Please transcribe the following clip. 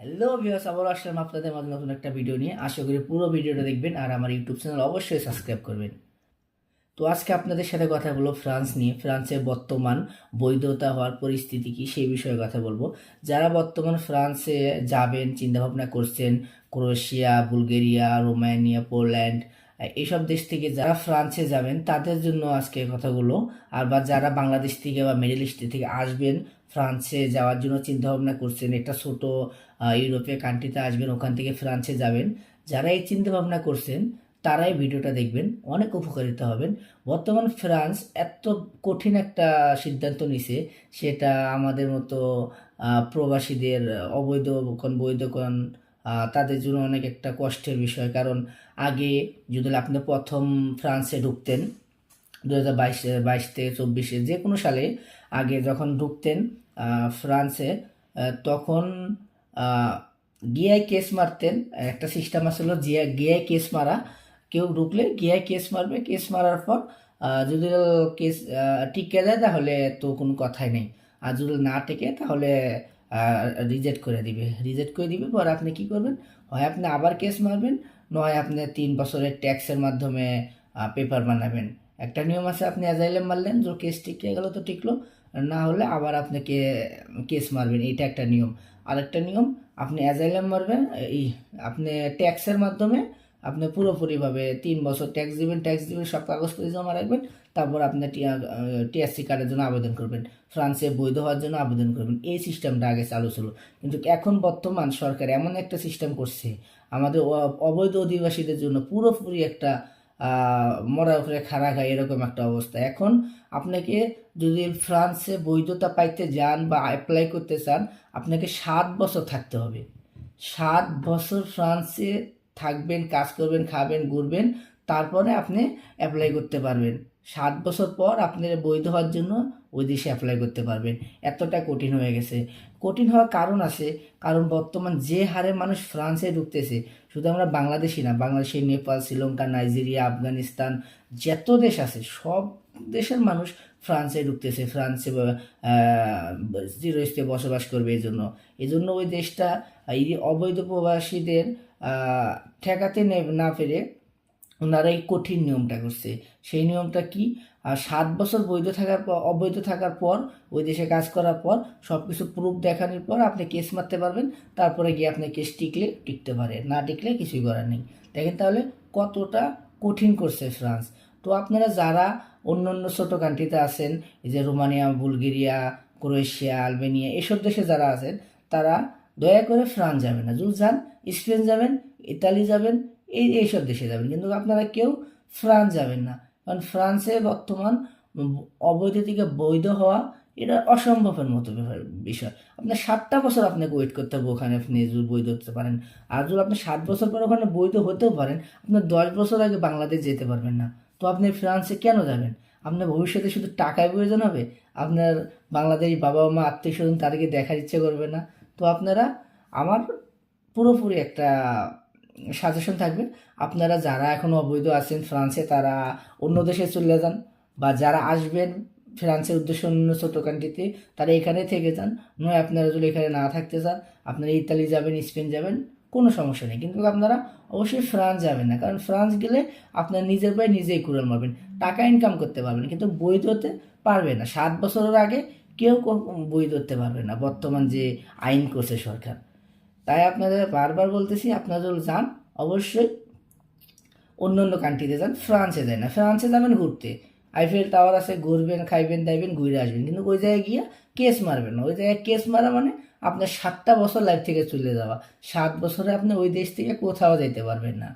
Hello viewers, আবার আসলাম আপনাদের মাঝে নতুন একটা ভিডিও নিয়ে। আশা করি পুরো ভিডিওটা দেখবেন আর আমার ইউটিউব চ্যানেল অবশ্যই সাবস্ক্রাইব করবেন। তো আজকে আপনাদের সাথে কথা বলবো ফ্রান্স নিয়ে। ফ্রান্সের বর্তমান বৈধতা হওয়ার পরিস্থিতি কি সেই বিষয়ে কথা বলবো। যারা বর্তমান ফ্রান্সে যাবেন চিন্তাভাবনা করছেন, ক্রোয়েশিয়া, বুলগেরিয়া, রোমানিয়া, পোল্যান্ড এইসব দেশ থেকে যারা ফ্রান্সে যাবেন তাদের জন্য আজকে কথাগুলো। আর বা যারা বাংলাদেশ থেকে বা মিডল ইস্ট থেকে আসবেন ফ্রান্সে যাওয়ার জন্য চিন্তা ভাবনা করছেন, একটা ছোট ইউরোপীয় কান্ট্রিতে আসবেন, ওখান থেকে ফ্রান্সে যাবেন, যারা এই চিন্তা ভাবনা করছেন তারাই ভিডিওটা দেখবেন, অনেক উপকারিতা হবেন। বর্তমান ফ্রান্স এত কঠিন একটা সিদ্ধান্ত নিছে, সেটা আমাদের মতো প্রবাসীদের অবৈধ কোন বৈধ কোন তাদের জন্য অনেক একটা কষ্টের বিষয়। কারণ আগে যদি আপনি প্রথম ফ্রান্সে ঢুকতেন 2022 থেকে 24 যে কোনো সালে, আগে যখন ঢুকতেন ফ্রান্সে, তখন গিয়ায় কেস মারতেন। একটা সিস্টেম আসলে গিয়ায় কেস মারা, কেউ ঢুকলে গিয়ায় কেস মারবে, কেস মারার পর যদি কেস টিকে যায় তাহলে তো কোনো কথাই নেই, আর যদি না টিকে তাহলে রিজেক্ট করে দিবে। পর আপনি কি করবেন, হয় আপনি আবার কেস মারবেন, নয় আপনি 3 বছরের ট্যাক্সের মাধ্যমে পেপার বানাবেন। একটা নিয়ম আছে, আপনি অ্যাজাইলাম মারলেন, যে কেস টিকে গেল তো টিকলো, না হলে আবার আপনাকে কেস মারবেন, এটা একটা নিয়ম। আরেকটা নিয়ম, আপনি অ্যাজাইলাম মারবেন, এই আপনি ট্যাক্সের মাধ্যমে আপনি পুরোপুরিভাবে 3 বছর ট্যাক্স দিবেন, সব কাগজপত্র জমা রাখবেন, তারপর আপনি টিএসসি কার্ডের জন্য আবেদন করবেন, ফ্রান্সে বৈধ হওয়ার জন্য আবেদন করবেন। এই সিস্টেমটা আগে চালু ছিল, কিন্তু এখন বর্তমান সরকার এমন একটা সিস্টেম করছে আমাদের অবৈধ অধিবাসীদের জন্য, পুরোপুরি একটা মরার উপরে খাড়া খায় এরকম একটা অবস্থা। এখন আপনাকে যদি ফ্রান্সে বৈধতা পাইতে যান বা অ্যাপ্লাই করতে চান, আপনাকে 7 বছর থাকতে হবে। 7 বছর ফ্রান্সে থাকবেন, কাজ করবেন, খাবেন, ঘুরবেন, তারপরে আপনি অ্যাপ্লাই করতে পারবেন। 7 বছর পর আপনি বৈধ হওয়ার জন্য ওই দেশে অ্যাপ্লাই করতে পারবেন। এতটা কঠিন হয়ে গেছে। কঠিন হওয়ার কারণ আছে, কারণ বর্তমান যে হারে মানুষ ফ্রান্সে ঢুকতেছে, শুধু আমরা বাংলাদেশি না, বাংলাদেশে নেপাল, শ্রীলঙ্কা, নাইজেরিয়া, আফগানিস্তান, যত দেশ আছে সব দেশের মানুষ ফ্রান্সে ঢুকতেছে, ফ্রান্সে চিরস্থায়ী বসবাস করবে। এই জন্য ওই দেশটা এই অবৈধ প্রবাসীদের ঠেকাতে না পেরে ওনারা এই কঠিন নিয়মটা করছে। সেই নিয়মটা কি, 7 বছর অবৈধ থাকার পর, ওই দেশে কাজ করার পর, সব কিছু প্রুফ দেখানোর পর আপনি কেস মারতে পারবেন। তারপরে গিয়ে আপনি কেস টিকতে পারে, না টিকলে কিছুই করার নেই। দেখেন তাহলে কতটা কঠিন করছে ফ্রান্স। তো আপনারা যারা অন্য অন্য ছোটো কান্ট্রিতে আছেন, এই যে রোমানিয়া, বুলগেরিয়া, ক্রোয়েশিয়া, আলবেনিয়া, এসব দেশে যারা আছেন, তারা দয়া করে ফ্রান্স যাবেন না। যদি যান স্পেন যাবেন, ইতালি যাবেন, এইসব দেশে যাবেন, কিন্তু আপনারা কেউ ফ্রান্স যাবেন না। কারণ ফ্রান্সে বর্তমান অবৈধ থেকে বৈধ হওয়া এটা অসম্ভবের মতো বিষয়। আপনার 7টা বছর আপনাকে ওয়েট করতে হবে ওখানে, আপনি যদি বৈধ হতে পারেন। আর যদি আপনি 7 বছর পর ওখানে বৈধ হতেও পারেন, আপনার 10 বছর আগে বাংলাদেশ যেতে পারবেন না। তো আপনি ফ্রান্সে কেন যাবেন? আপনার ভবিষ্যতে শুধু টাকায় প্রয়োজন হবে, আপনার বাংলাদেশ বাবা মা আত্মীয় স্বজন তাদেরকে দেখার ইচ্ছে করবে না। তো আপনারা, আমার পুরোপুরি একটা সাজেশন থাকবে, আপনারা যারা এখনও অবৈধ আছেন ফ্রান্সে, তারা অন্য দেশে চলে যান, বা যারা আসবেন ফ্রান্সের উদ্দেশ্যে অন্য ছোটো কান্ট্রিতে, তারা এখানে থেকে যান। নয় আপনারা যদি এখানে না থাকতে চান, আপনারা ইতালি যাবেন, স্পেন যাবেন, কোনো সমস্যা নেই, কিন্তু আপনারা অবশ্যই ফ্রান্স যাবেন না। কারণ ফ্রান্স গেলে আপনার নিজের পায়ে নিজেই কুড়াল মারবেন, টাকা ইনকাম করতে পারবেন, কিন্তু বৈধ হতে পারবে না। 7 বছরের আগে কেউ বৈধ হতে পারবে না, বর্তমান যে আইন করছে সরকার। তাই আপনাদের বারবার বলতেছি, আপনারা যদি যান অবশ্যই অন্য অন্য কান্ট্রিতে যান, ফ্রান্সে যায় না। ফ্রান্সে যাবেন ঘুরতে, আইফেল টাওয়ার আছে, ঘুরবেন, খাইবেন, দাইবেন, ঘুরে আসবেন, কিন্তু ওই জায়গায় গিয়ে কেস মারবেন না। ওই জায়গায় কেস মারা মানে আপনার 7টা বছর লাইফ থেকে চলে যাওয়া। 7 বছরে আপনি ওই দেশ থেকে কোথাও যেতে পারবেন না।